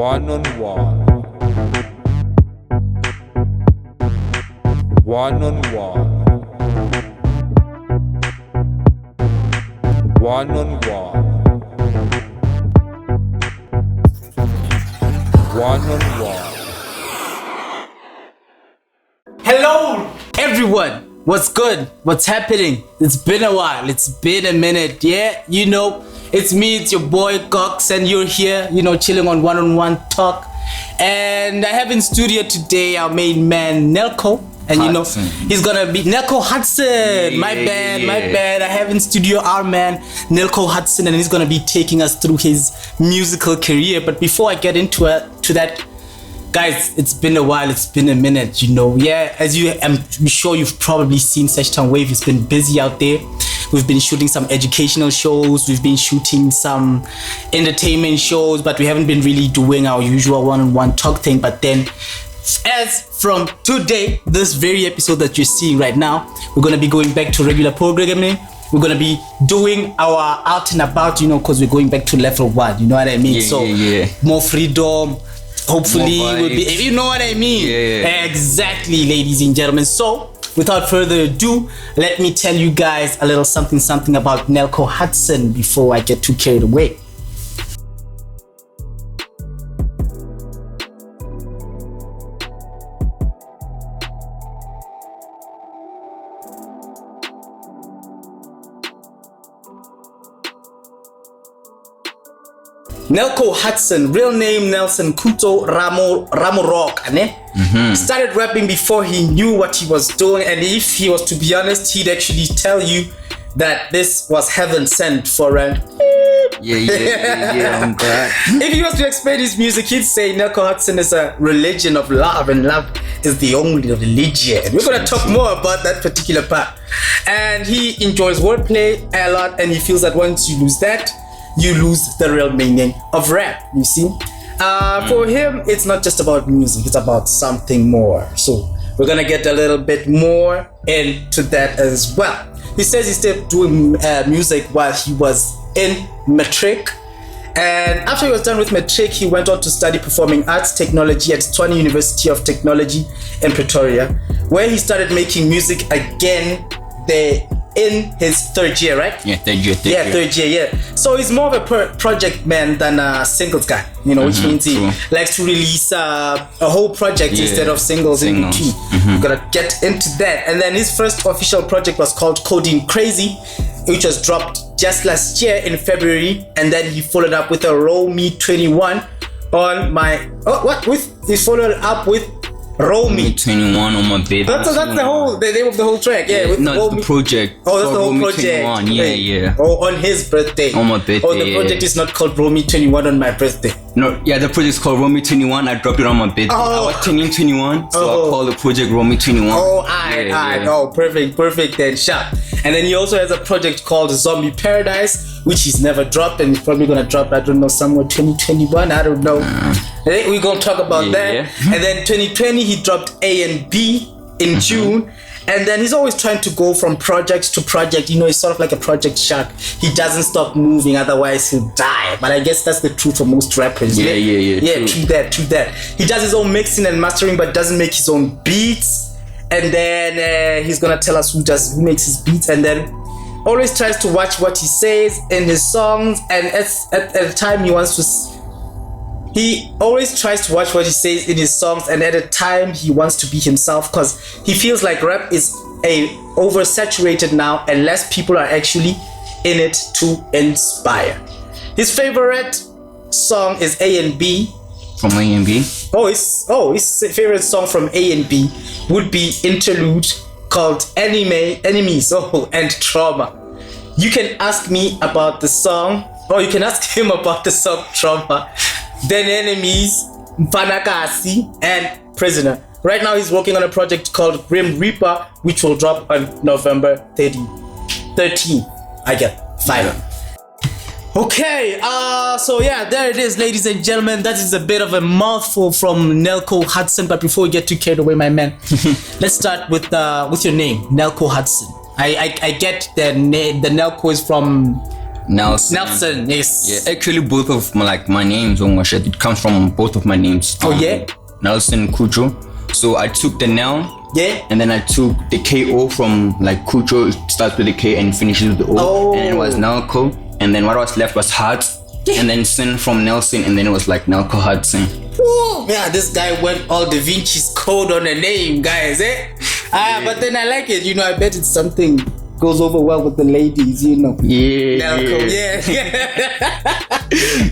One on one. One on one. One on one. One on one. Hello, everyone. What's good? What's happening? It's been a while. It's been a minute. Yeah, you know, it's me. It's your boy Cox, and you're here. You know, chilling on one-on-one talk. And I have in studio today our main man Nelko, and you know he's gonna be Nelko Hutsson. Yeah, my bad. I have in studio our man Nelko Hutsson, and he's gonna be taking us through his musical career. But before I get into that. Guys, it's been a while, it's been a minute, you know. Yeah, as I'm sure you've probably seen Seshtown Wave. It's been busy out there. We've been shooting some educational shows, we've been shooting some entertainment shows, but we haven't been really doing our usual one-on-one talk thing. But then, as from today, this very episode that you're seeing right now, we're gonna be going back to regular programming. We're gonna be doing our out and about, you know, because we're going back to level 1, you know what I mean? More freedom. Hopefully we'll be, if you know what I mean. Exactly, ladies and gentlemen. So without further ado, let me tell you guys a little something about Nelko Hutsson before I get too carried away. Nelko Hutsson, real name Nelson Kuto Ramorok, started rapping before he knew what he was doing, and if he was to be honest, he'd actually tell you that this was heaven sent for him. I'm glad. If he was to explain his music, he'd say Nelko Hutsson is a religion of love, and love is the only religion. We're gonna talk more about that particular part. And he enjoys wordplay a lot, and he feels that once you lose that, you lose the real meaning of rap, you see. For him, it's not just about music, it's about something more. So we're gonna get a little bit more into that as well. He says he started doing music while he was in matric. And after he was done with matric, he went on to study performing arts technology at Tshwane University of Technology in Pretoria, where he started making music again there in his third year, right? Third year. So he's more of a project man than a singles guy, you know, which means he likes to release a whole project instead of singles in between. We're gonna get into that. And then his first official project was called Coding Crazy, which was dropped just last year in February. And then he followed up with a Roll Me 21 on my he followed up with Roll Me 21 on my bed. That's the name of the whole track. The project. Oh, that's the whole project. 21. Oh, on his birthday. On my birthday. Oh, the project is not called Roll Me 21 on my birthday. No, the project's called Roll Me 21. I dropped it on my birthday. I was turning 21, so I called the project Roll Me 21. Oh, alright. Oh, perfect then, sharp. And then he also has a project called Zombie Paradise, which he's never dropped, and he's probably gonna drop, I don't know, somewhere 2021, I don't know. We're gonna talk about that. And then 2020, he dropped A and B in June. And then he's always trying to go from project to project. You know, he's sort of like a project shark. He doesn't stop moving, otherwise he'll die. But I guess that's the truth for most rappers. Yeah. True that. He does his own mixing and mastering, but doesn't make his own beats. And then he's gonna tell us who makes his beats. And then always tries to watch what he says in his songs. And at the time he always tries to watch what he says in his songs, and at a time he wants to be himself, because he feels like rap is oversaturated now and less people are actually in it to inspire. His favorite song is A and B. From A and B? His favorite song from A and B would be Interlude, called Enemies, and Trauma. You can ask me about the song, or you can ask him about the song Trauma, then Enemies, Mfanakasi, and Prisoner. Right now he's working on a project called Grim Reaper, which will drop on November 13th. I get 5. Okay, so yeah, there it is, ladies and gentlemen. That is a bit of a mouthful from Nelko Hutsson. But before we get too carried away, my man, let's start with your name, Nelko Hutsson. I get the name. The Nelko is from Nelson. Nelson, yes. Yeah, actually both of my names, it comes from both of my names. Oh yeah? Nelson Kucho. So I took the Nel. Yeah. And then I took the KO from like Kucho. It starts with the K and finishes with the O. Oh. And it was Nelko. And then what was left was Hut. Yeah. And then Sin from Nelson. And then it was like Nelko Hutsson. Ooh, yeah, this guy went all Da Vinci's code on the name, guys, eh? But then I like it, I bet it's something goes over well with the ladies, Yeah. Nelko, yeah.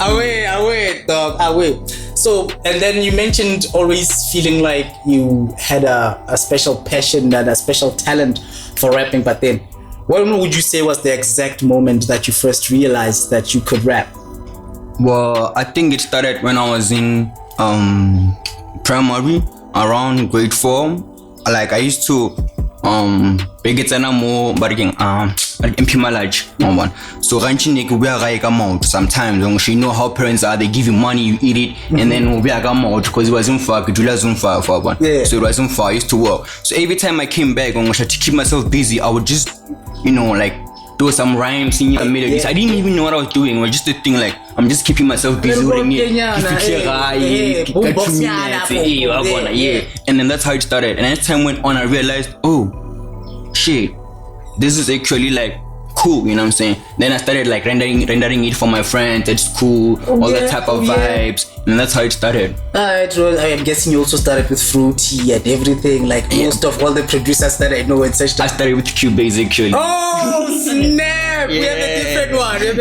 Away, dog, away. So, and then you mentioned always feeling like you had a special passion and a special talent for rapping, but then what would you say was the exact moment that you first realized that you could rap? Well, I think it started when I was in primary, around grade 4. Like I used to begetsana mo barking imphimalage one. So ranching we are like amount sometimes you know how parents are, they give you money, you eat it, and then we are amount because it wasn't far, so it wasn't far, I used to work. So every time I came back to keep myself busy, I would just like do some rhymes, singing melodies. I didn't even know what I was doing. It was just a thing like I'm just keeping myself busy doing it. And then that's how it started. And as time went on, I realized, oh shit, this is actually like cool, you know what I'm saying? Then I started like rendering it for my friends at school, all that type of vibes, and that's how it started. I'm guessing you also started with Fruity and everything, like most of all the producers that I know and such. I started with Cubase actually. Oh snap! We have a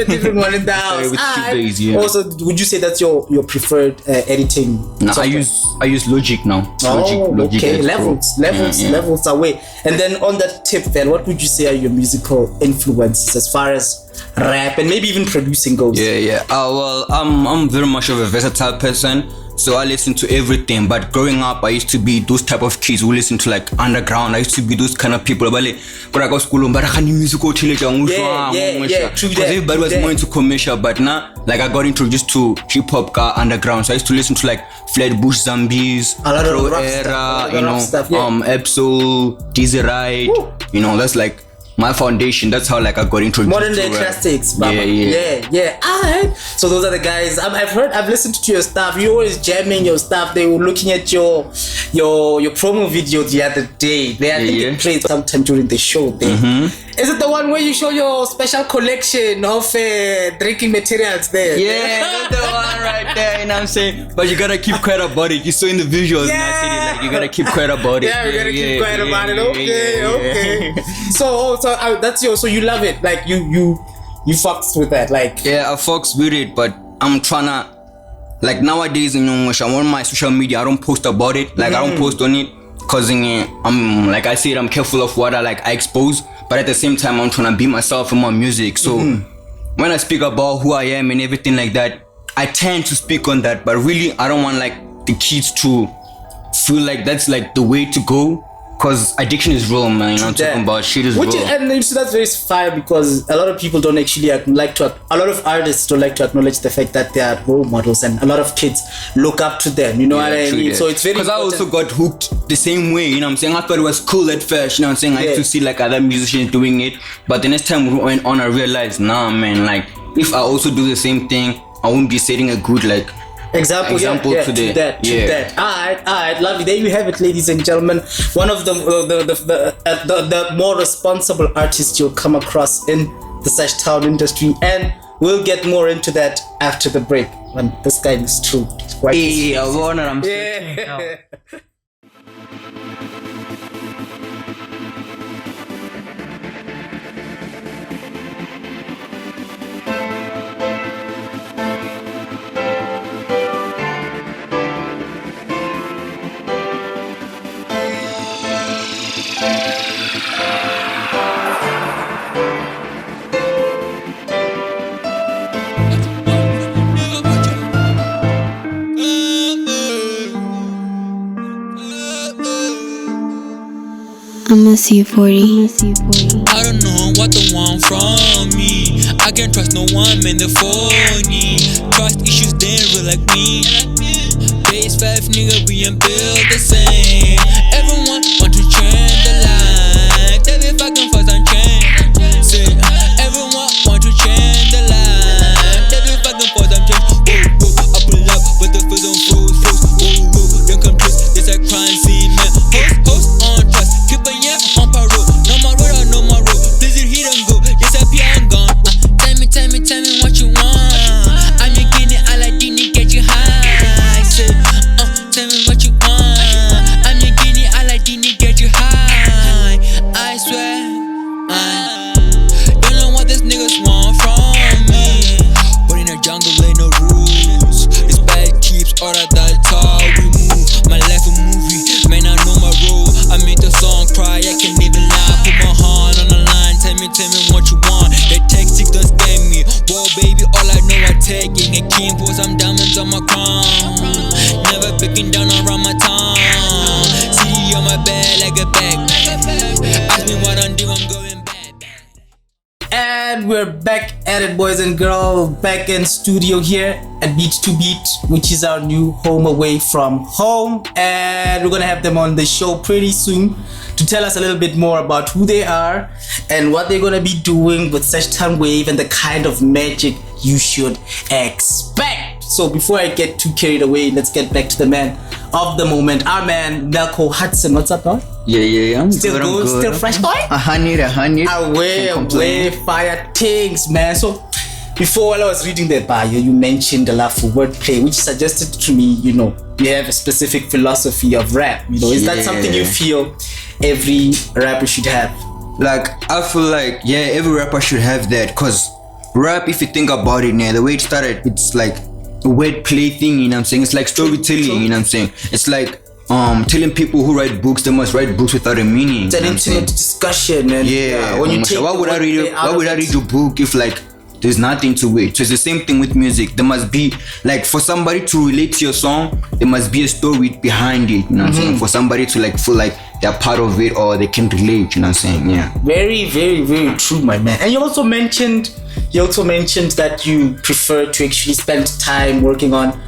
different one in the house. With Cubase, yeah. Also, would you say that's your preferred editing? No, I use Logic now. Logic okay. Levels away. And then on that tip, then, what would you say are your musical influences as far as rap and maybe even producing goes? Yeah. Well, I'm very much of a versatile person, so I listen to everything. But growing up, I used to be those type of kids who listen to like underground. I used to be those kind of people. But I go school, but I music because everybody was more into commercial. But now, like I got introduced to hip hop underground. So I used to listen to like Flatbush Zombies, Pro Era, Epso, Dizzy Ride. That's like my foundation. That's how like I got introduced modern day classics, yeah. Alright, so those are the guys. I've listened to your stuff. You always jamming your stuff. They were looking at your promo video the other day. I think it played sometime during the show there. Is it the one where you show your special collection of drinking materials there? Yeah, that's the one right there, you know what I'm saying? But you gotta keep quiet about it. You saw in the visuals, like you gotta keep quiet about it. Yeah, we gotta keep quiet about it. Okay. So that's so you love it, like you fucks with that, like. Yeah, I fucks with it, but I'm tryna, like nowadays, I'm on my social media, I don't post about it, like I don't post on it, cause I'm like I said, I'm careful of what I expose, but at the same time I'm trying to be myself in my music. So when I speak about who I am and everything like that, I tend to speak on that, but really I don't want like the kids to feel like that's like the way to go. Cause addiction is real, man. I'm talking about shit is real. And so that's very fire, because a lot of people don't actually a lot of artists don't like to acknowledge the fact that they are role models, and a lot of kids look up to them. You know what I mean? So it's very. Because I also got hooked the same way. You know what I'm saying? I thought it was cool at first. You know what I'm saying? I used to see like other musicians doing it, but the next time we went on, I realized, nah, man. Like if I also do the same thing, I won't be setting a good like. Example to that. Alright, lovely. There you have it, ladies and gentlemen. One of the more responsible artists you'll come across in the Sash Town industry, and we'll get more into that after the break. And this guy is true. I'm a C40. I don't know what they want from me. I can't trust no one, man, they're phony. Trust issues, they ain't real like me. Base 5 nigga, we ain't built the same. Everyone want to change the life. Tell me if I can fuss and change. Say, everyone want to change the tell me what you want. That tactics don't scare me. Whoa, baby, all I know I tagging. And king pour some diamonds on my crown. Never picking down around my tongue. CD on my bed like a bag. Ask me what I'm doing, I'm going back. And we're back at it, boys and girls. Back in studio here at Beat to Beat, which is our new home away from home. And we're gonna have them on the show pretty soon to tell us a little bit more about who they are and what they're gonna be doing with Session Wave and the kind of magic you should expect. So before I get too carried away, let's get back to the man of the moment, our man Nelko Hutsson. What's up, dog? Yeah. I'm Still good, still fresh, boy? A hundred. Away, fire things, man. So, before, while I was reading the bio, you mentioned a love for wordplay, which suggested to me, you have a specific philosophy of rap. Is that something you feel every rapper should have? Like, I feel like, every rapper should have that. Because rap, if you think about it, the way it started, it's like a wordplay thing, It's like storytelling, It's like, telling people who write books they must write books without a meaning. It's an intimate discussion, and when you take why would I read your book if like there's nothing to it? So it's the same thing with music. There must be like, for somebody to relate to your song, there must be a story behind it. For somebody to like feel like they're part of it or they can relate. Very, very, very true, my man. And you also mentioned that you prefer to actually spend time working on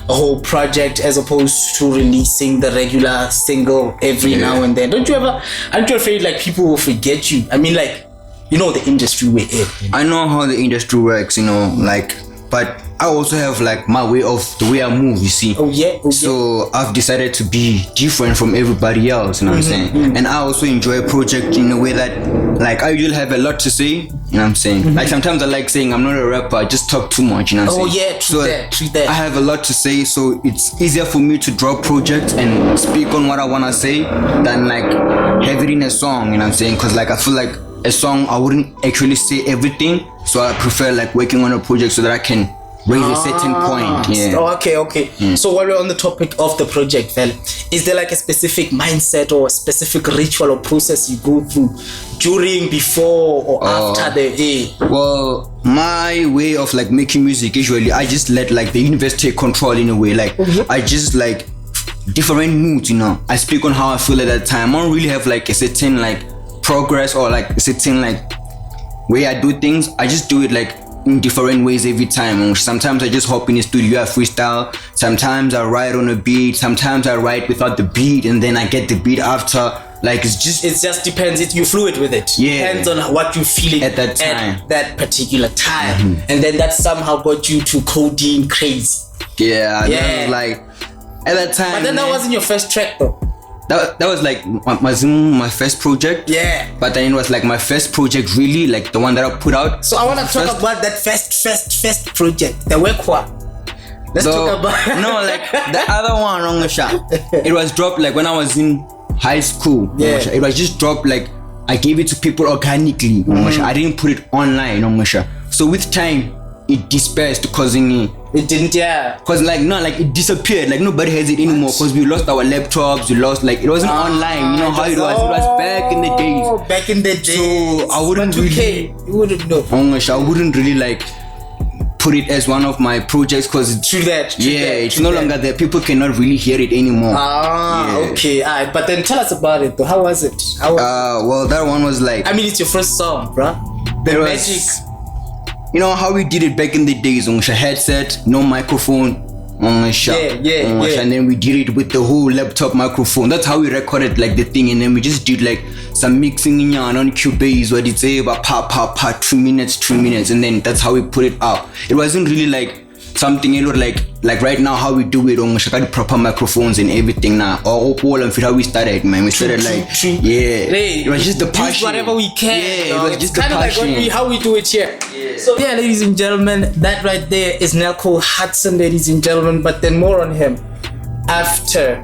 a whole project as opposed to releasing the regular single every now and then. Aren't you afraid like people will forget you? I mean, like, the industry we're in. I know how the industry works, but I also have like my way of the way I move, you see. Oh yeah. So I've decided to be different from everybody else, what I'm saying? And I also enjoy a project in a way that like I usually have a lot to say, Like sometimes I like saying I'm not a rapper, I just talk too much, Oh yeah, true that. I have a lot to say, so it's easier for me to drop projects and speak on what I wanna say than like have it in a song, Because like I feel like a song I wouldn't actually say everything, so I prefer like working on a project so that I can raise a certain point. Okay. So while we're on the topic of the project, then, is there like a specific mindset or a specific ritual or process you go through during, before, or after the Well, my way of like making music, usually I just let like the universe take control in a way. Like I just like different moods, I speak on how I feel at that time. I don't really have like a certain like progress or like a certain like way I do things. I just do it like in different ways every time. Sometimes I just hop in the studio, I freestyle. Sometimes I write on a beat. Sometimes I write without the beat and then I get the beat after. Like it just depends. You fluid with it. Depends on what you're feeling at that time, at that particular time. And then that somehow got you to codeine crazy. That was like at that time. But then that wasn't your first track though. That was like my first project. But then it was like my first project, really, like the one that I put out. So I want to talk about that first project, the Wekwa. Let's talk about no, like the other one on the shop. It was dropped like when I was in high school. It was just dropped like I gave it to people organically. I didn't put it online. So with time, it dispersed, causing me. It didn't, Cause like it disappeared. Like nobody has it anymore. Cause we lost our laptops. We lost like it wasn't online. You know how it was. It was back in the days. Back in the days. So I wouldn't really. You wouldn't know. I wouldn't really like put it as one of my projects because it's true that. It's no longer there. People cannot really hear it anymore. Okay. Alright, but then tell us about it though. How was it? Well, that one was like. I mean, it's your first song, bruh. The magic. You know how we did it back in the days on a headset, no microphone, on a shop. And then we did it with the whole laptop microphone. That's how we recorded like the thing, and then we just did like some mixing in on Cubase, what it's about pa 2 minutes, and then that's how we put it out. It wasn't really like something, like right now how we do it on proper microphones and everything now. Or how we started, man. We started it was just the passion. Whatever we can. It was just the passion. Kind of like how we do it here. So ladies and gentlemen, that right there is Nelko Hutsson, ladies and gentlemen. But then more on him after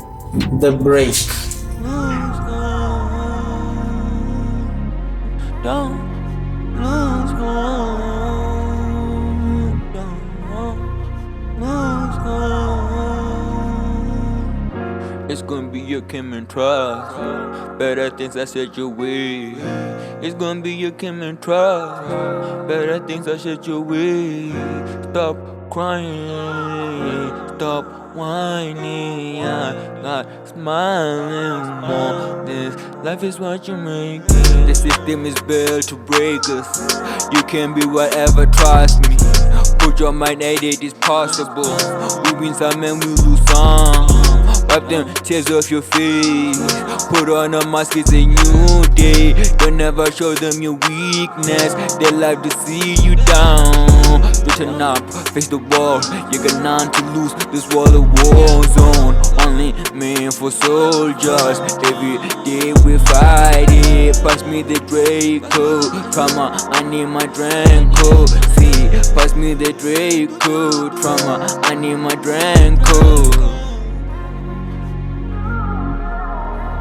the break. Don't lose It's gonna be a can and trust. Better things I set your way. It's gonna be you can and trust. Better things I set your way. Stop crying, stop whining. I got smiling more. This life is what you make it. The system is built to break us. You can be whatever, trust me. Put your mind at it is possible. We win some and we lose some. Wipe them tears off your face. Put on a mask, it's a new day. Don't ever show them your weakness. They like to see you down. Listen up, face the wall. You got none to lose. This world a war zone. Only meant for soldiers. Every day we fight it. Pass me the Draco. Trauma, I need my Dranko. See, pass me the Draco. Trauma, I need my Dranko.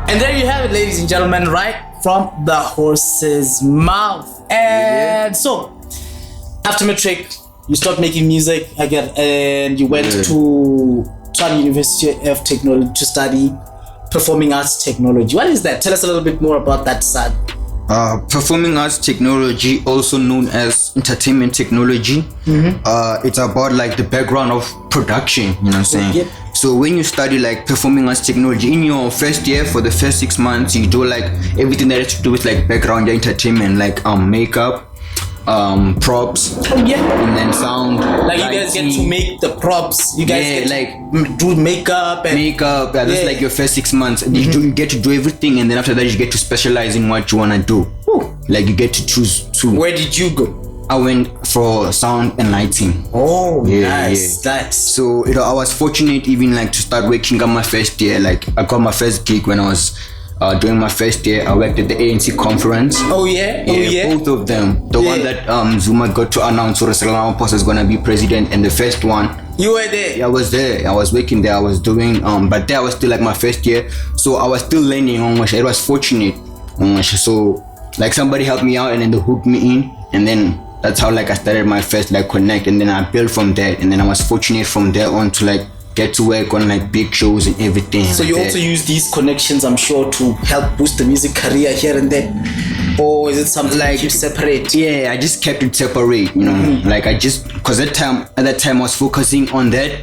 And there you have it, ladies and gentlemen, right from the horse's mouth. And so, after matric, you stopped making music again, and you went to Tshwane University of Technology to study performing arts technology. What is that? Tell us a little bit more about that, son. Performing arts technology, also known as entertainment technology. It's about like the background of production, you know what I'm saying? Yep. So when you study like performing arts technology in your first year, for the first 6 months, you do like everything that has to do with like background entertainment, like makeup, props, Oh yeah. and then sound. Like you guys get to make the props. You guys get like to do makeup and makeup. Yeah, that's Yeah. like your first 6 months. You get to do everything, and then after that you get to specialize in what you wanna do. Ooh. Like you get to choose to. Where did you go? I went for sound and lighting. Oh, Yeah, nice. So I was fortunate even like to start working on my first year. Like I got my first gig when I was during my first year. I worked at the ANC conference. Oh yeah. Oh yeah. Both of them. The one that Zuma got to announce Ramaphosa is gonna be president, and the first one. You were there. I was there. I was working there. I was doing but there I was still like my first year, so I was still learning. It was fortunate. So like somebody helped me out, and then they hooked me in, and then that's how like I started my first like connect, and then I built from there, and then I was fortunate from there on to like get to work on like big shows and everything. So you also use these connections, I'm sure, to help boost the music career here and there, or is it something like you separate? Yeah, I just kept it separate, you know. Like I just, cause at that time I was focusing on that.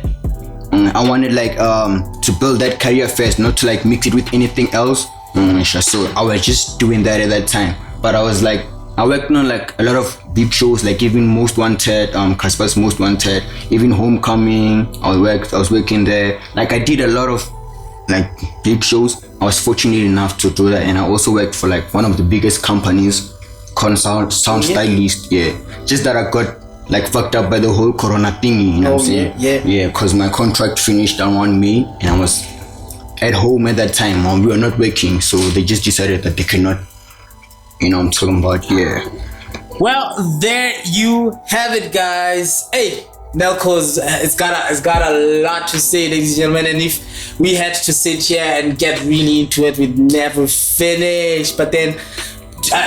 I wanted like to build that career first, not to like mix it with anything else. So I was just doing that at that time. But I was like, I worked on like a lot of big shows, like even Most Wanted, Casper's Most Wanted, even Homecoming. I was working there. Like I did a lot of like big shows. I was fortunate enough to do that, and I also worked for like one of the biggest companies, Sound Stylist. Yeah, just that I got like fucked up by the whole Corona thingy. You know what I'm saying? Yeah. Because my contract finished around May, and I was at home at that time. We were not working, so they just decided that they cannot. You know what I'm talking about, yeah. Well, there you have it, guys. Hey, Nelko's it's got a lot to say, ladies and gentlemen, and if we had to sit here and get really into it, we'd never finish. But then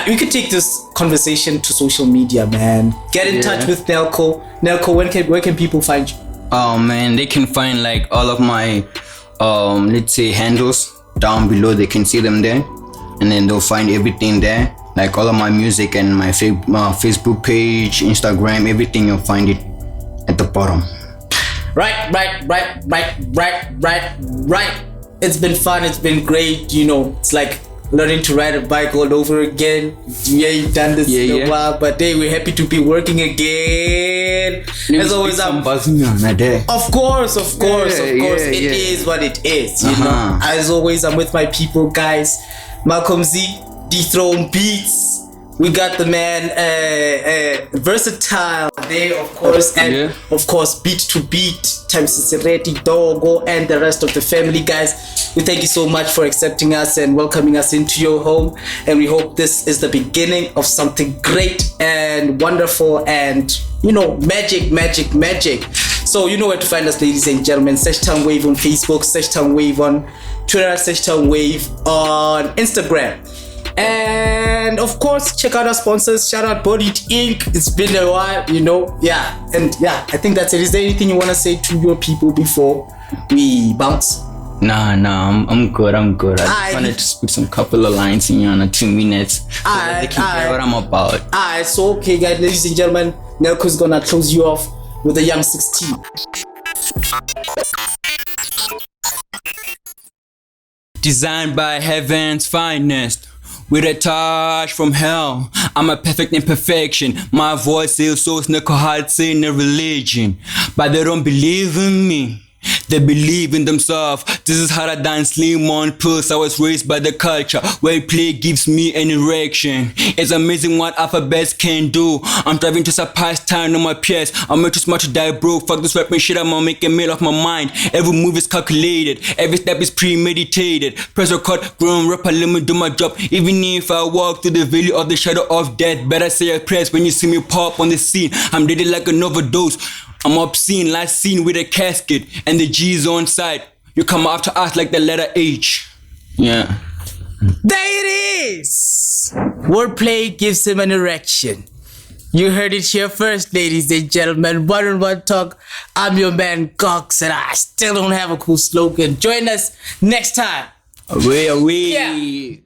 we could take this conversation to social media, man. Get in touch with Nelko. Nelko, where can people find you? Oh man, they can find like all of my let's say handles down below. They can see them there, and then they'll find everything there. Like all of my music and my Facebook page, Instagram, everything, you'll find it at the bottom. Right. It's been fun. It's been great. You know, it's like learning to ride a bike all over again. Yeah, you've done this in a while, but hey, we're happy to be working again. As always, I'm buzzing on that day. Of course. It is what it is. You know, as always, I'm with my people, guys. Malcolm Z. Dethrone Beats. We got the man Versatile there, of course, and of course Beat to Beat, Times Sereti, Dogo, and the rest of the family, guys. We thank you so much for accepting us and welcoming us into your home, and we hope this is the beginning of something great and wonderful and, you know, magic. So you know where to find us, ladies and gentlemen. Seshtown Wave on Facebook, Seshtown Wave on Twitter, Seshtown Wave on Instagram. And of course, check out our sponsors. Shout out Bodied Inc. It's been a while, you know. I think that's it. Is there anything you want to say to your people before we bounce? Nah, I'm good. I just Aight. wanted to speak some couple of lines in 2 minutes. So that they can hear what I'm about. Alright, so okay guys, ladies and gentlemen, Nelko's gonna close you off with a young 16. Designed by heaven's finest, with a touch from hell. I'm a perfect imperfection. My voice is so Nelko Hutsson, a religion, but they don't believe in me. They believe in themselves. This is how I dance slim on pills. I was raised by the culture where play gives me an erection. It's amazing what alphabets can do. I'm driving to surpass time on my peers. I'm too smart to die broke. Fuck this rapping shit, I'ma make a meal of my mind. Every move is calculated, every step is premeditated. Press record, grown rapper, let me do my job. Even if I walk through the valley of the shadow of death, better say a prayer when you see me pop on the scene. I'm dead like an overdose. I'm obscene, last seen with a casket and the G's on side. You come after us like the letter H. Yeah. There it is! Wordplay gives him an erection. You heard it here first, ladies and gentlemen. One-on-one talk. I'm your man Cox, and I still don't have a cool slogan. Join us next time. Away. Yeah.